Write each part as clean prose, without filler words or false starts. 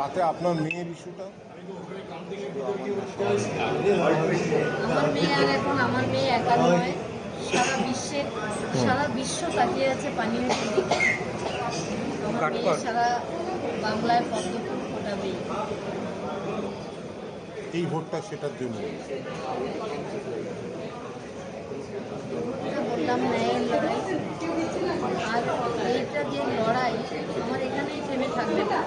তাতে আপনার মেয়ের ইস্যুটা? আমার মেয়ে আর এখন আমার মেয়ে একা নয়, সারা বিশ্ব তাকিয়ে আছে পানীয় দিকে। আমার মেয়ে সারা বাংলায় পদ্ম ফুল ফোটাবেই। এই ভোটটা সেটার জন্য। বললাম ন্যায়ের লড়াই, আর এইটা যে লড়াই আমার এখানেই থেমে থাকবে না।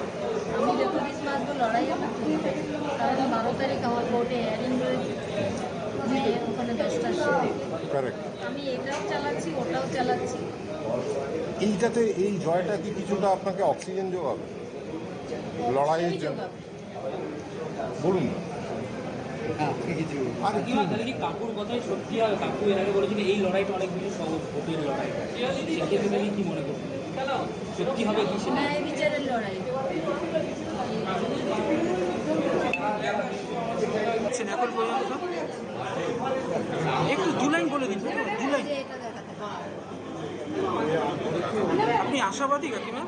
আমি যতদিন বাঁচবো লড়াই আমার চলবে, কারণ 12 তারিখ আমার কোর্টে হিয়ারিং রয়েছে, মেয়ের ওখানে 10টার সময়। আমি এটাও চালাচ্ছি, ওটাও চালাচ্ছি। এইটাতে এই জয়টা কি কিছুটা আপনাকে অক্সিজেন যোগাবে লড়াইয়ের জন্য? বলুন না। আর কি কাকুর কথাই সত্যি হয়? কাকু এর আগে বলেছেন এই লড়াইটা অনেক বেশি সহজ, ভোটের লড়াই। সেক্ষেত্রে কি মনে করছেন, সত্যি হবে কি? ন্যায় বিচারের লড়াই। এখন পর্যন্ত একটু 2 লাইন বলে দিন, 2 লাইন। আপনি আশাবাদী কাকিমা?